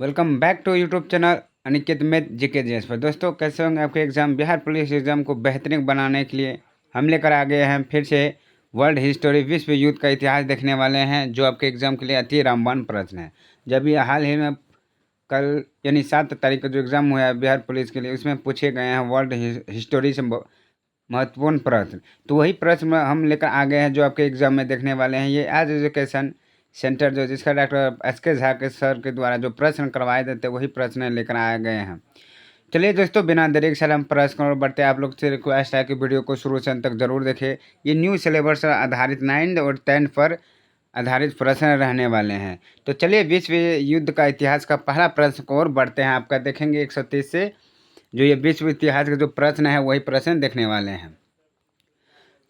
Welcome back to YouTube channel Aniket में GK GS पर। दोस्तों, कैसे होंगे आपके एग्ज़ाम? बिहार पुलिस एग्ज़ाम को बेहतरीन बनाने के लिए हम लेकर आ गए हैं फिर से वर्ल्ड हिस्टोरी, विश्व युद्ध का इतिहास देखने वाले हैं, जो आपके एग्ज़ाम के लिए अति रामबाण प्रश्न है। जब ये हाल ही में कल यानी 7 तारीख का जो एग्ज़ाम हुआ है बिहार पुलिस के लिए, उसमें पूछे गए हैं वर्ल्ड हिस्टोरी से महत्वपूर्ण प्रश्न। तो वही प्रश्न हम लेकर आ गए हैं जो आपके एग्ज़ाम में देखने वाले हैं। ये आज एजुकेशन सेंटर जो जिसका डॉक्टर एस के झा के सर के द्वारा जो प्रश्न करवाए देते वही प्रश्न लेकर आए गए हैं। चलिए दोस्तों, बिना देरी के साथ हम प्रश्न और बढ़ते हैं। आप लोग से रिक्वेस्ट है कि वीडियो को शुरू से अंत तक जरूर देखें। ये न्यू सिलेबस आधारित 9 और 10 पर आधारित प्रश्न रहने वाले हैं। तो चलिए, विश्व युद्ध का इतिहास का पहला प्रश्न को और बढ़ते हैं। आपका देखेंगे 130 से जो ये विश्व इतिहास का जो प्रश्न है वही प्रश्न देखने वाले हैं।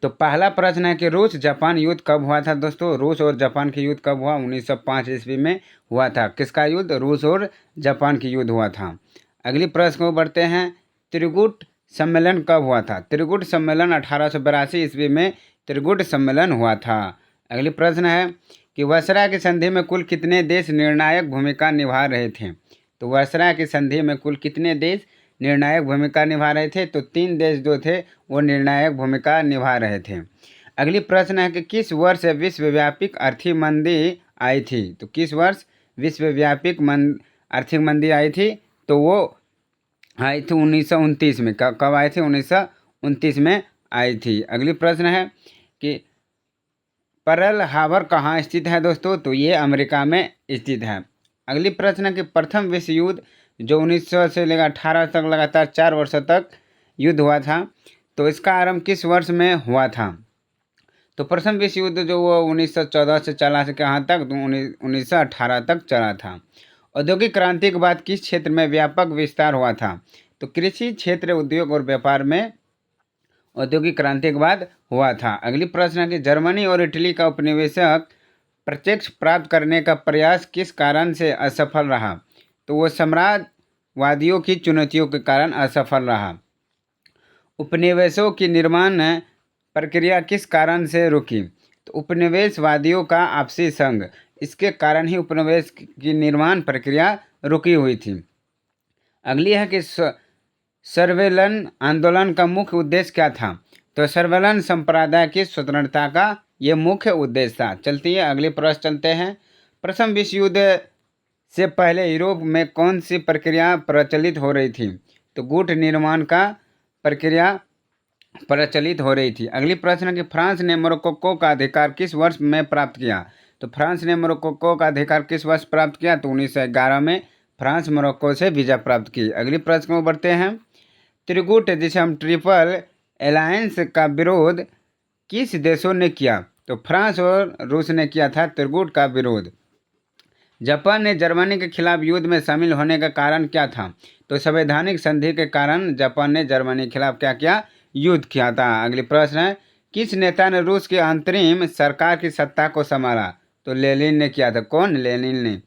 तो पहला प्रश्न है कि रूस जापान युद्ध कब हुआ था? दोस्तों, रूस और जापान की युद्ध कब हुआ? 1905 ईस्वी में हुआ था। किसका युद्ध? रूस और जापान की युद्ध हुआ था। अगली प्रश्न को बढ़ते हैं। त्रिगुट सम्मेलन कब हुआ था? त्रिगुट सम्मेलन 1882 ईस्वी में त्रिगुट सम्मेलन हुआ था। अगली प्रश्न है कि वर्सरा की संधि में कुल कितने देश निर्णायक भूमिका निभा रहे थे? तो वर्सरा की संधि में कुल कितने देश निर्णायक भूमिका निभा रहे थे? तो 3 देश जो थे वो निर्णायक भूमिका निभा रहे थे। अगली प्रश्न है कि किस वर्ष विश्वव्यापी आर्थिक मंदी आई थी? तो किस वर्ष विश्वव्यापी आर्थिक मंदी आई थी? तो वो आई थी 1929 में। कब आई थी? 1929 में आई थी। अगली प्रश्न है कि पर्ल हार्बर कहाँ स्थित है? दोस्तों, तो ये अमेरिका में स्थित है। अगली प्रश्न है कि प्रथम विश्व युद्ध जो 1900 से लेकर 18 तक लगातार 4 वर्षों तक युद्ध हुआ था, तो इसका आरंभ किस वर्ष में हुआ था? तो प्रथम विश्व युद्ध जो वो 1914 से चला से कहाँ तक? तो 1918 तक चला था। औद्योगिक क्रांति के बाद किस क्षेत्र में व्यापक विस्तार हुआ था? तो कृषि क्षेत्र, उद्योग और व्यापार में औद्योगिक क्रांति के बाद हुआ था। अगली प्रश्न है कि जर्मनी और इटली का उपनिवेशक प्रत्यक्ष प्राप्त करने का प्रयास किस कारण से असफल रहा? तो वो साम्राज्यवादियों की चुनौतियों के कारण असफल रहा। उपनिवेशों की निर्माण प्रक्रिया किस कारण से रुकी? तो उपनिवेशवादियों का आपसी संघ, इसके कारण ही उपनिवेश की निर्माण प्रक्रिया रुकी हुई थी। अगली है कि सर्वेलन आंदोलन का मुख्य उद्देश्य क्या था? तो सर्वेलन संप्रदाय की स्वतंत्रता का ये मुख्य उद्देश्य था। चलती है अगले प्रश्न चलते हैं। प्रथम विश्व युद्ध से पहले यूरोप में कौन सी प्रक्रिया प्रचलित हो रही थी? तो गुट निर्माण का प्रक्रिया प्रचलित हो रही थी। अगली प्रश्न है कि फ्रांस ने मोरक्को का अधिकार किस वर्ष में प्राप्त किया? तो फ्रांस ने मोरक्को का अधिकार किस वर्ष प्राप्त किया? तो 1911 में फ्रांस मोरक्को से वीजा प्राप्त की। अगली प्रश्न को बढ़ते हैं। त्रिगुट जिसे हम ट्रिपल अलायंस का विरोध किस देशों ने किया? तो फ्रांस और रूस ने किया था त्रिगुट का विरोध। जापान ने जर्मनी के खिलाफ युद्ध में शामिल होने का कारण क्या था? तो संवैधानिक संधि के कारण जापान ने जर्मनी के खिलाफ क्या किया? युद्ध किया था। अगली प्रश्न है किस नेता ने रूस की अंतरिम सरकार की सत्ता को संभाला? तो लेनिन ने किया था। कौन? लेनिन ने।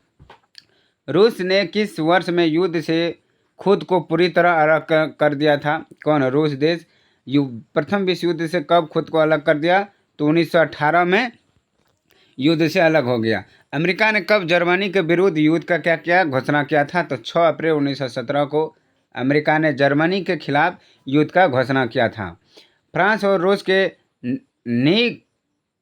रूस ने किस वर्ष में युद्ध से खुद को पूरी तरह अलग कर दिया था? कौन? रूस देश प्रथम विश्व युद्ध से कब खुद को अलग कर दिया? तो 1918 में युद्ध से अलग हो गया। अमेरिका ने कब जर्मनी के विरुद्ध युद्ध का क्या किया? घोषणा किया था? तो 6 अप्रैल 1917 को अमेरिका ने जर्मनी के खिलाफ युद्ध का घोषणा किया था। फ्रांस और रूस के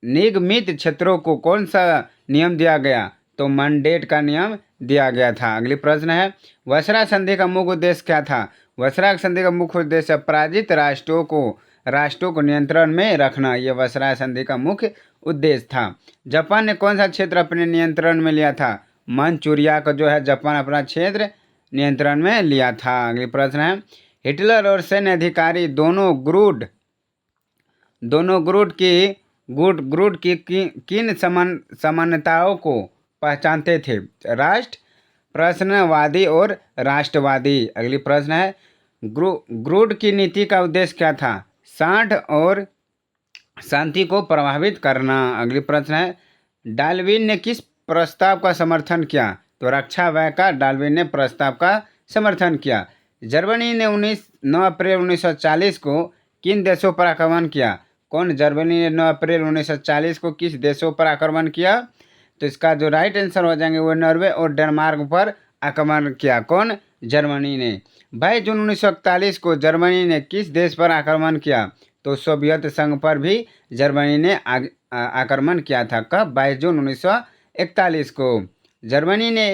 निगमित क्षेत्रों को कौन सा नियम दिया गया? तो मैंडेट का नियम दिया गया था। अगली प्रश्न है वर्सरा संधि का मुख्य उद्देश्य क्या था? वर्सरा संधि का मुख्य उद्देश्य पराजित राष्ट्रों को नियंत्रण में रखना, यह वर्सरा संधि का मुख्य उद्देश्य था। जापान ने कौन सा क्षेत्र अपने नियंत्रण में लिया था? मंचूरिया का जो है जापान अपना क्षेत्र नियंत्रण में लिया था। अगली प्रश्न है हिटलर और सैन्य अधिकारी दोनों ग्रुड की किन समानताओं को पहचानते थे? राष्ट्र प्रश्नवादी और राष्ट्रवादी। अगली प्रश्न है ग्रुड की नीति का उद्देश्य क्या था? सांठ और शांति को प्रभावित करना। अगली प्रश्न है डाल्विन ने किस प्रस्ताव का समर्थन किया? तो रक्षा व्यय का डाल्विन ने प्रस्ताव का समर्थन किया। जर्मनी ने 9 अप्रैल 1940 को किन देशों पर आक्रमण किया? कौन? जर्मनी ने 9 अप्रैल 1940 को किस देशों पर आक्रमण किया? तो इसका जो राइट आंसर हो जाएंगे वो नॉर्वे और डेनमार्क पर आक्रमण किया? कौन? जर्मनी ने। 22 जून 1941 को जर्मनी ने किस देश पर आक्रमण किया? तो सोवियत संघ पर भी जर्मनी ने आक्रमण किया था। कब? 22 जून 1941 को। जर्मनी ने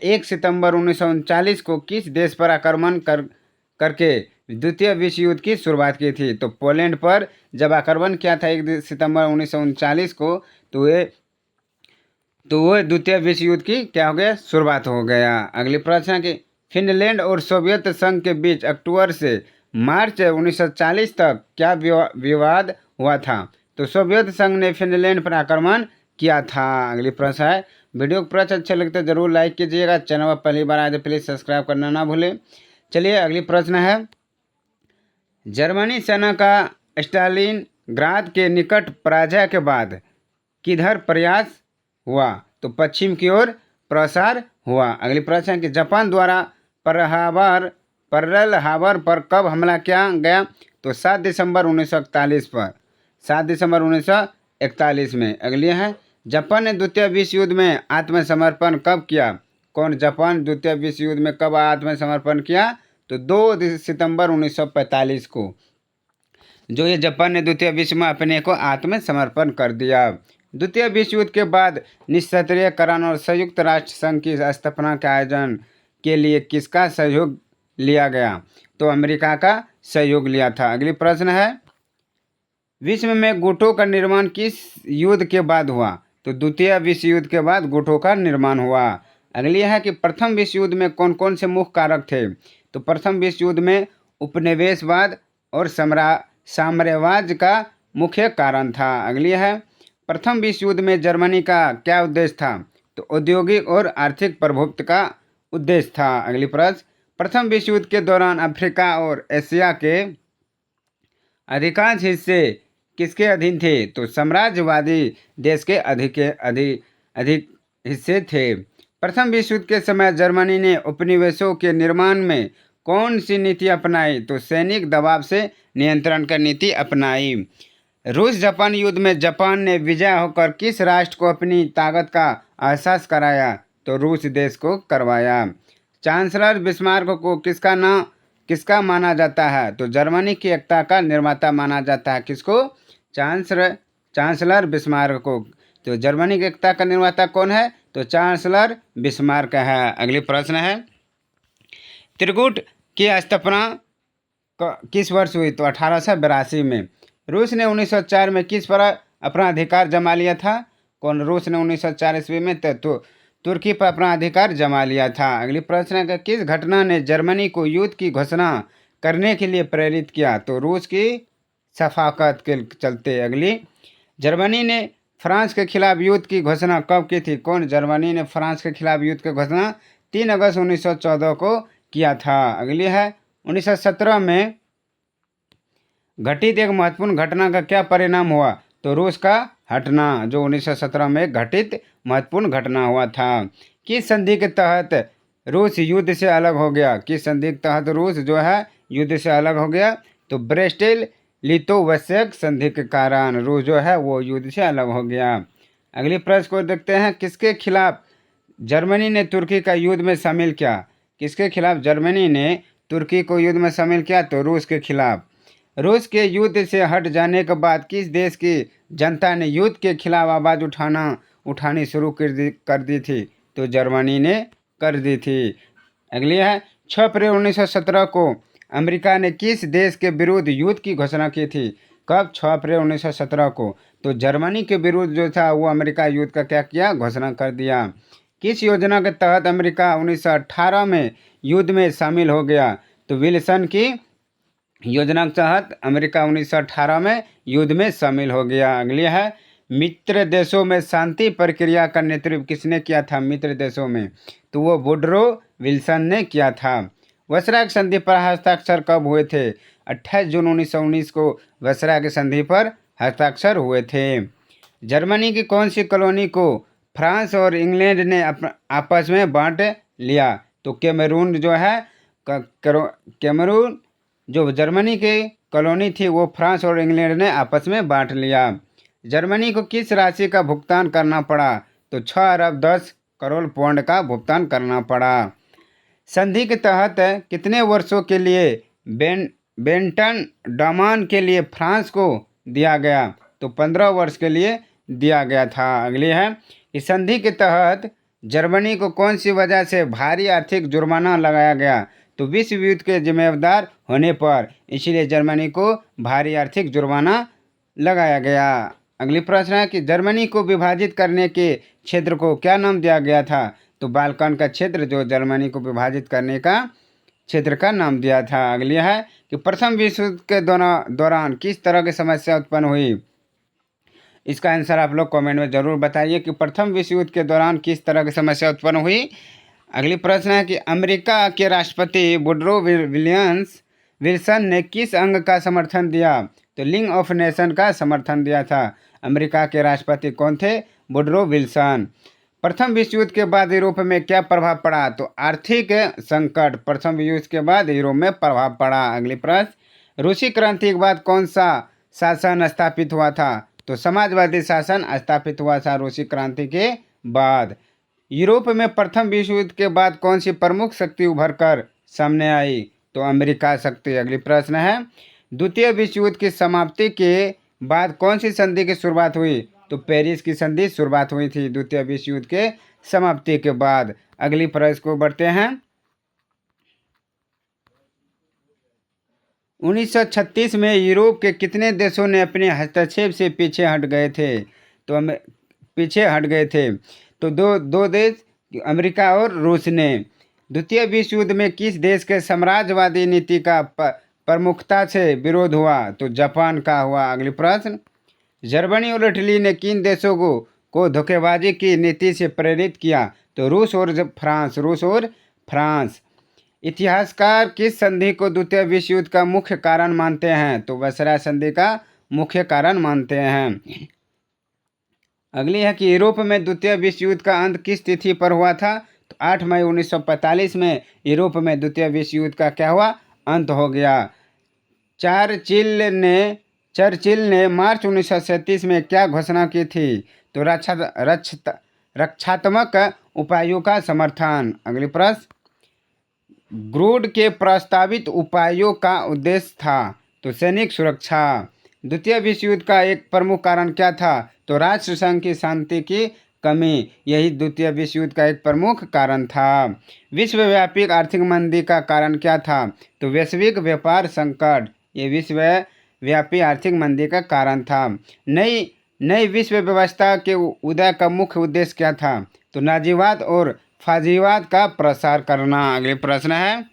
1 सितंबर 1939 को किस देश पर आक्रमण करके द्वितीय विश्व युद्ध की शुरुआत की थी? तो पोलैंड पर जब आक्रमण किया था 1 सितंबर 1939 को, तो वो द्वितीय विश्व युद्ध की क्या हो गया? शुरुआत हो गया। अगली प्रश्न की, फिनलैंड और सोवियत संघ के बीच अक्टूबर से मार्च 1940 तक क्या विवाद हुआ था? तो सोवियत संघ ने फिनलैंड पर आक्रमण किया था। अगली प्रश्न है, वीडियो को प्रश्न अच्छा लगता है जरूर लाइक कीजिएगा, चैनल पर पहली बार आए तो प्लीज़ सब्सक्राइब करना ना भूलें। चलिए अगली प्रश्न है, जर्मनी सेना का स्टालिनग्राद के निकट पराजय के बाद किधर प्रयास हुआ? तो पश्चिम की ओर प्रसार हुआ। अगली प्रश्न है कि जापान द्वारा पर्ल हार्बर पर कब हमला किया गया? तो 7 दिसंबर 1941 पर, 7 दिसंबर 1941 में। अगली है, जापान ने द्वितीय विश्व युद्ध में आत्मसमर्पण कब किया? कौन? जापान द्वितीय विश्व युद्ध में कब आत्मसमर्पण किया? तो 2 सितंबर 1945 को, जो ये जापान ने द्वितीय विश्व में अपने को आत्मसमर्पण कर दिया। द्वितीय विश्व युद्ध के बाद निःशस्त्रीकरण और संयुक्त राष्ट्र संघ की स्थापना के आयोजन के लिए किसका सहयोग लिया गया? तो अमेरिका का सहयोग लिया था। अगली प्रश्न है, विश्व में गुटों का निर्माण किस युद्ध के बाद हुआ? तो द्वितीय विश्व युद्ध के बाद गुटों का निर्माण हुआ। अगली है कि प्रथम विश्व युद्ध में कौन कौन से मुख्य कारक थे? तो प्रथम विश्व युद्ध में उपनिवेशवाद और साम्राज्यवाद का मुख्य कारण था। अगली है, प्रथम विश्व युद्ध में जर्मनी का क्या उद्देश्य था? तो औद्योगिक और आर्थिक प्रभुत्व का उद्देश्य था। अगली प्रश्न, प्रथम विश्व युद्ध के दौरान अफ्रीका और एशिया के अधिकांश हिस्से किसके अधीन थे? तो साम्राज्यवादी देश के अधिक हिस्से थे। प्रथम विश्व युद्ध के समय जर्मनी ने उपनिवेशों के निर्माण में कौन सी नीति अपनाई? तो सैनिक दबाव से नियंत्रण की नीति अपनाई। रूस जापान युद्ध में जापान ने विजय होकर किस राष्ट्र को अपनी ताकत का एहसास कराया? तो रूस देश को करवाया। चांसलर बिस्मार्क को किसका माना जाता है? तो जर्मनी की एकता का निर्माता माना जाता है। किसको? चांसलर बिस्मार्क को। तो जर्मनी की एकता का निर्माता कौन है? तो चांसलर बिस्मार्क है। अगली प्रश्न है, त्रिकूट की स्थापना किस वर्ष हुई? तो 1882 में। रूस ने 1904 में किस पर अपना अधिकार जमा लिया था? कौन? रूस ने 1904 ईस्वी में तुर्की पर अपना अधिकार जमा लिया था। अगली प्रश्न है, किस घटना ने जर्मनी को युद्ध की घोषणा करने के लिए प्रेरित किया? तो रूस की सफाकत के चलते। अगली, जर्मनी ने फ्रांस के खिलाफ युद्ध की घोषणा कब की थी? कौन? जर्मनी ने फ्रांस के खिलाफ युद्ध की घोषणा 3 अगस्त 1914 को किया था। अगली है, 1917 में घटित एक महत्वपूर्ण घटना का क्या परिणाम हुआ? तो रूस का हटना, जो 1917 में घटित महत्वपूर्ण घटना हुआ था। किस संधि के तहत रूस युद्ध से अलग हो गया? किस संधि के तहत रूस जो है युद्ध से अलग हो गया? तो ब्रेस्टेल लिथोवस्यक संधि के कारण रूस जो है वो युद्ध से अलग हो गया। अगली प्रश्न को देखते हैं, किसके खिलाफ जर्मनी ने तुर्की का युद्ध में शामिल किया? किसके खिलाफ जर्मनी ने तुर्की को युद्ध में शामिल किया? तो रूस के खिलाफ। रूस के युद्ध से हट जाने के बाद किस देश की जनता ने युद्ध के खिलाफ आवाज़ उठानी शुरू कर दी थी? तो जर्मनी ने कर दी थी। अगली है, 6 अप्रैल 1917 को अमेरिका ने किस देश के विरुद्ध युद्ध की घोषणा की थी? कब? 6 अप्रैल 1917 को। तो जर्मनी के विरुद्ध जो था वो अमेरिका युद्ध का क्या किया? घोषणा कर दिया। किस योजना के तहत अमेरिका 1918 में युद्ध में शामिल हो गया? तो विल्सन की योजना के तहत अमेरिका 1918 में युद्ध में शामिल हो गया। अगली है, मित्र देशों में शांति प्रक्रिया का नेतृत्व किसने किया था? मित्र देशों में, तो वो वुडरो विल्सन ने किया था। वायसराय संधि पर हस्ताक्षर कब हुए थे? 28 जून 1919 को वायसराय संधि पर हस्ताक्षर हुए थे। जर्मनी की कौन सी कॉलोनी को फ्रांस और इंग्लैंड ने आपस में बांट लिया? तो कैमरून जो है, कैमरून जो जर्मनी की कॉलोनी थी वो फ्रांस और इंग्लैंड ने आपस में बांट लिया। जर्मनी को किस राशि का भुगतान करना पड़ा? तो 6 अरब 10 करोड़ पौंड का भुगतान करना पड़ा। संधि के तहत कितने वर्षों के लिए बेंटन डामान के लिए फ्रांस को दिया गया? तो 15 वर्ष के लिए दिया गया था। अगली है, इस संधि के तहत जर्मनी को कौन सी वजह से भारी आर्थिक जुर्माना लगाया गया? तो विश्व युद्ध के जिम्मेदार होने पर, इसीलिए जर्मनी को भारी आर्थिक जुर्माना लगाया गया। अगली प्रश्न है कि जर्मनी को विभाजित करने के क्षेत्र को क्या नाम दिया गया था? तो बाल्कन का क्षेत्र जो जर्मनी को विभाजित करने का क्षेत्र का नाम दिया था। अगली है कि प्रथम विश्व युद्ध के दौरान किस तरह की समस्या उत्पन्न हुई? इसका आंसर आप लोग कमेंट में ज़रूर बताइए कि प्रथम विश्व युद्ध के दौरान किस तरह की समस्या उत्पन्न हुई। अगली प्रश्न है कि अमेरिका के राष्ट्रपति वुडरो विल्सन ने किस अंग का समर्थन दिया? तो लीग ऑफ नेशन का समर्थन दिया था। अमेरिका के राष्ट्रपति कौन थे? Woodrow Wilson. प्रथम विश्व युद्ध के बाद यूरोप में क्या प्रभाव पड़ा? तो आर्थिक संकट प्रथम विश्व युद्ध के बाद यूरोप में प्रभाव पड़ा। अगली प्रश्न, रूसी क्रांति के बाद कौन सा शासन स्थापित हुआ था? तो समाजवादी शासन स्थापित हुआ था रूसी क्रांति के बाद। यूरोप में प्रथम विश्व युद्ध के बाद कौन सी प्रमुख शक्ति उभर कर सामने आई? तो अमेरिका शक्ति। अगली प्रश्न है, द्वितीय विश्व युद्ध की समाप्ति के बाद कौन सी संधि की शुरुआत हुई? तो पेरिस की संधि शुरुआत हुई थी द्वितीय विश्व युद्ध के समाप्ति के बाद। अगली प्रश्न को बढ़ते हैं, 1936 में यूरोप के कितने देशों ने अपने हस्तक्षेप से पीछे हट गए थे? तो पीछे हट गए थे तो दो देश, अमेरिका और रूस ने। द्वितीय विश्व युद्ध में किस देश के साम्राज्यवादी नीति का प्रमुखता से विरोध हुआ? तो जापान का हुआ। अगली प्रश्न, जर्मनी और इटली ने किन देशों को धोखेबाजी की नीति से प्रेरित किया? तो रूस और फ्रांस। इतिहासकार किस संधि को द्वितीय विश्व युद्ध का मुख्य कारण मानते हैं? तो वर्साय संधि का मुख्य कारण मानते हैं। अगली है कि यूरोप में द्वितीय विश्व युद्ध का अंत किस तिथि पर हुआ था? तो 8 मई 1945 में यूरोप में द्वितीय विश्व युद्ध का क्या हुआ? अंत हो गया। चर्चिल ने मार्च 1937 में क्या घोषणा की थी? तो रक्षात्मक उपायों का समर्थन। अगली प्रश्न, ग्रूड के प्रस्तावित उपायों का उद्देश्य था? तो सैनिक सुरक्षा। द्वितीय विश्व युद्ध का एक प्रमुख कारण क्या था? तो राष्ट्रसंघ की शांति की कमी, यही द्वितीय विश्व युद्ध का एक प्रमुख कारण था। विश्वव्यापी आर्थिक मंदी का कारण क्या था? तो वैश्विक व्यापार संकट, ये विश्वव्यापी आर्थिक मंदी का कारण था। नई विश्व व्यवस्था के उदय का मुख्य उद्देश्य क्या था? तो नाजीवाद और फाजीवाद का प्रसार करना। अगले प्रश्न है,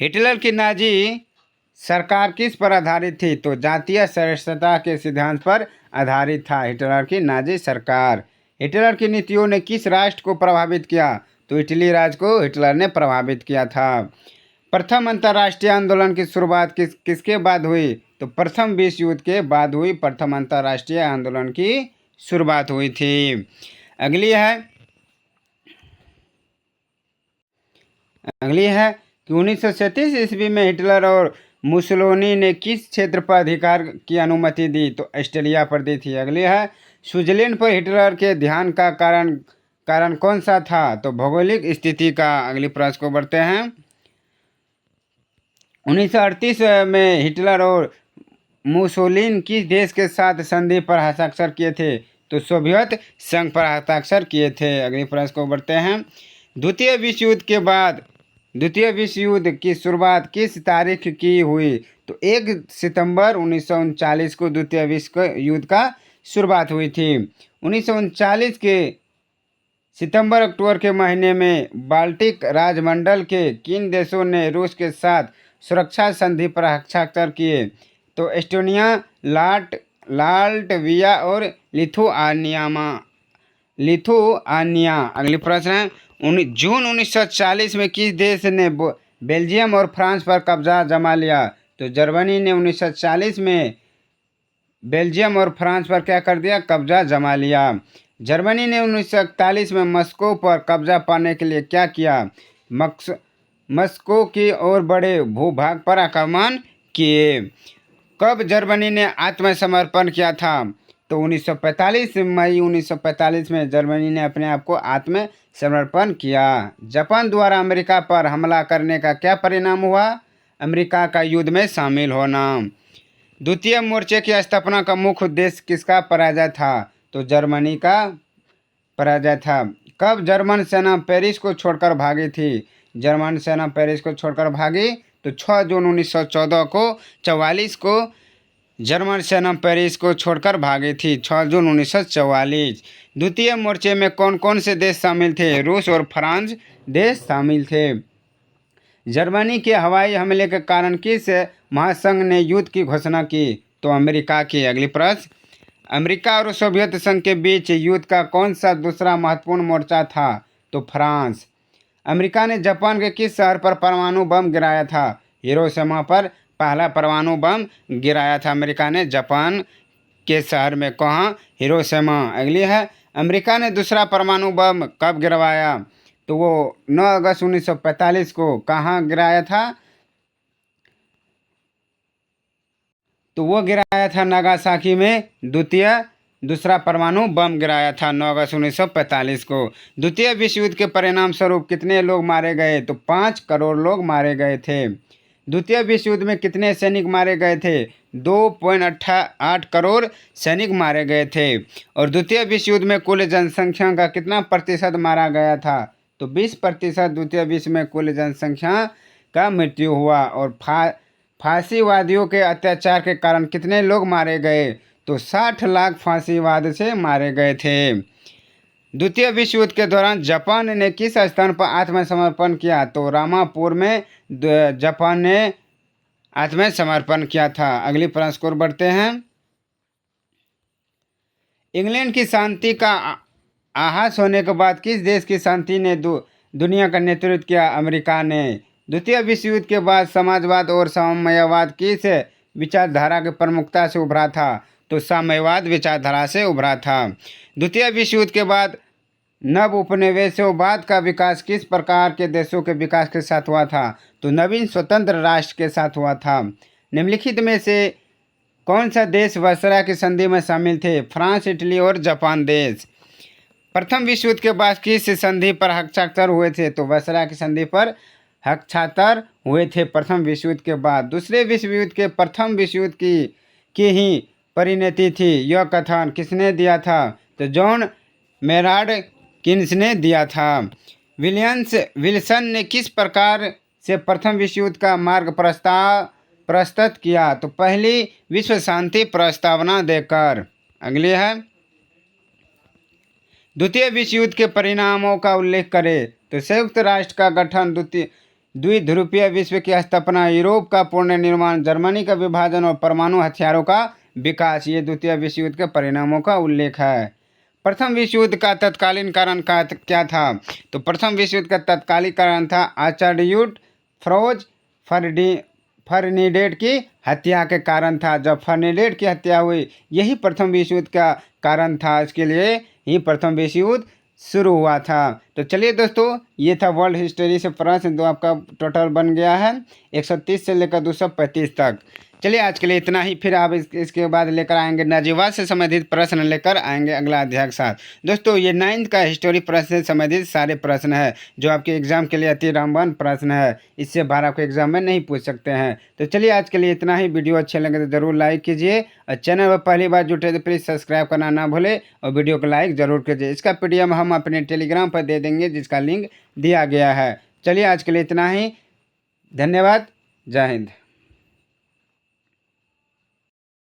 हिटलर की नाजी सरकार किस पर आधारित थी? तो जातीय श्रेष्ठता के सिद्धांत पर आधारित था हिटलर की नाजी सरकार। हिटलर की नीतियों ने किस राष्ट्र को प्रभावित किया? तो इटली राज्य को हिटलर ने प्रभावित किया था। प्रथम अंतर्राष्ट्रीय आंदोलन की शुरुआत किसके बाद हुई? तो प्रथम विश्व युद्ध के बाद हुई प्रथम अंतर्राष्ट्रीय आंदोलन की शुरुआत हुई थी। अगली है कि 1937 ईस्वी में हिटलर और मुसोलिनी ने किस क्षेत्र पर अधिकार की अनुमति दी? तो ऑस्ट्रेलिया पर दी थी। अगली है, स्विट्जरलैंड पर हिटलर के ध्यान का कारण कौन सा था? तो भौगोलिक स्थिति का। अगली प्रश्न को बढ़ते हैं, 1938 में हिटलर और मुसोलिनी किस देश के साथ संधि पर हस्ताक्षर किए थे? तो सोवियत संघ पर हस्ताक्षर किए थे। अगली प्रश्न को बढ़ते हैं, द्वितीय विश्व युद्ध के बाद द्वितीय विश्व युद्ध की शुरुआत किस तारीख की हुई? तो 1 सितंबर 1939 को द्वितीय विश्व युद्ध का शुरुआत हुई थी। 1939 के सितंबर अक्टूबर के महीने में बाल्टिक राजमंडल के किन देशों ने रूस के साथ सुरक्षा संधि पर हस्ताक्षर किए? तो एस्टोनिया, लाटविया और लिथुआनिया। अगली प्रश्न है, जून 1940 में किस देश ने बेल्जियम और फ्रांस पर कब्जा जमा लिया? तो जर्मनी ने 1940 में बेल्जियम और फ्रांस पर क्या कर दिया? कब्जा जमा लिया। जर्मनी ने 1941 में मस्को पर कब्जा पाने के लिए क्या किया? मस्को की ओर बड़े भूभाग पर आक्रमण किए। कब जर्मनी ने आत्मसमर्पण किया था? तो 1945 मई 1945 में जर्मनी ने अपने आप को आत्मसमर्पण किया। जापान द्वारा अमेरिका पर हमला करने का क्या परिणाम हुआ? अमेरिका का युद्ध में शामिल होना। द्वितीय मोर्चे की स्थापना का मुख्य उद्देश्य किसका पराजय था? तो जर्मनी का पराजय था। कब जर्मन सेना पेरिस को छोड़कर भागी थी? जर्मन सेना पेरिस को छोड़कर भागी तो 6 जून 1914 को 44 को जर्मन सेना पेरिस को छोड़कर भागी थी। 6 जून 1944। द्वितीय मोर्चे में कौन कौन से देश शामिल थे? रूस और फ्रांस देश शामिल थे। जर्मनी के हवाई हमले के कारण किस महासंघ ने युद्ध की घोषणा की? तो अमेरिका की। अगली प्रश्न, अमेरिका और सोवियत संघ के बीच युद्ध का कौन सा दूसरा महत्वपूर्ण मोर्चा था? तो फ्रांस। अमेरिका ने जापान के किस शहर पर परमाणु बम गिराया था? हिरोशिमा पर पहला परमाणु बम गिराया था अमेरिका ने जापान के शहर में। कहाँ? हिरोशिमा। अगली है, अमेरिका ने दूसरा परमाणु बम कब गिरवाया? तो वो 9 अगस्त 1945 को। कहाँ गिराया था? तो वो गिराया था नागासाकी में। दूसरा परमाणु बम गिराया था 9 अगस्त 1945 को। द्वितीय विश्व युद्ध के परिणाम स्वरूप कितने लोग मारे गए? तो 5 करोड़ लोग मारे गए थे। द्वितीय विश्व युद्ध में कितने सैनिक मारे गए थे? 2.8 करोड़ सैनिक मारे गए थे। और द्वितीय विश्व युद्ध में कुल जनसंख्या का कितना प्रतिशत मारा गया था? तो 20% द्वितीय विश्व में कुल जनसंख्या का मृत्यु हुआ। और फांसीवादियों के अत्याचार के कारण कितने लोग मारे गए? तो 60 लाख फांसीवाद से मारे गए थे। द्वितीय विश्व युद्ध के दौरान जापान ने किस स्थान पर आत्मसमर्पण किया? तो रामापुर में जापान ने आत्मसमर्पण किया था। अगली प्रश्न को बढ़ते हैं। इंग्लैंड की शांति का आभास होने के बाद किस देश की शांति ने दुनिया का नेतृत्व किया? अमेरिका ने। द्वितीय विश्व युद्ध के बाद समाजवाद और साम्यवाद किस विचारधारा की प्रमुखता से उभरा था? तो साम्यवाद विचारधारा से उभरा था। द्वितीय विश्व युद्ध के बाद नव उपनिवेशवाद का विकास किस प्रकार के देशों के विकास के साथ हुआ था? तो नवीन स्वतंत्र राष्ट्र के साथ हुआ था। निम्नलिखित में से कौन सा देश वायसराय की संधि में शामिल थे? फ्रांस, इटली और जापान देश। प्रथम विश्व युद्ध के बाद किस संधि पर हस्ताक्षर हुए थे? तो वायसराय की संधि पर हस्ताक्षर हुए थे प्रथम विश्व युद्ध के बाद। दूसरे विश्व युद्ध के प्रथम विश्व युद्ध की ही परिणति थी। यह कथन किसने दिया था? तो जॉन मेरार्ड किन्स ने दिया था। विल्सन ने किस प्रकार से प्रथम विश्व युद्ध का मार्ग प्रस्तुत किया? तो पहली विश्व शांति प्रस्तावना देकर। अगली है, द्वितीय विश्व युद्ध के परिणामों का उल्लेख करें। तो संयुक्त राष्ट्र का गठन, द्विध्रुवीय विश्व की स्थापना, यूरोप का पूर्ण निर्माण, जर्मनी का विभाजन और परमाणु हथियारों का विकास, ये द्वितीय विश्व युद्ध के परिणामों का उल्लेख है। प्रथम विश्व युद्ध का तत्कालीन कारण क्या था? तो प्रथम विश्व युद्ध का तत्कालीन कारण था आर्चड्यूक फ्रांज फर्डिनेंड की हत्या के कारण था। जब फर्डिनेंड की हत्या हुई, यही प्रथम विश्व युद्ध का कारण था। इसके लिए ही प्रथम विश्व युद्ध शुरू हुआ था। तो चलिए दोस्तों, ये था वर्ल्ड हिस्ट्री से प्रश्न, जो आपका टोटल बन गया है 130 से लेकर 235 तक। चलिए आज के लिए इतना ही। फिर आप इसके बाद लेकर आएंगे नजीवाद से संबंधित प्रश्न लेकर आएंगे अगला अध्याय के साथ। दोस्तों, ये 9th का हिस्टोरी प्रश्न से संबंधित सारे प्रश्न है जो आपके एग्जाम के लिए अति रामबाण प्रश्न है। इससे बाहर आपको एग्जाम में नहीं पूछ सकते हैं। तो चलिए आज के लिए इतना ही। वीडियो अच्छे लगे तो जरूर लाइक कीजिए, और चैनल पर पहली बार जुटे तो प्लीज़ सब्सक्राइब करना ना भूले, और वीडियो को लाइक जरूर कीजिए। इसका PDF हम अपने टेलीग्राम पर दे देंगे, जिसका लिंक दिया गया है। चलिए आज के लिए इतना ही। धन्यवाद। जय हिंद।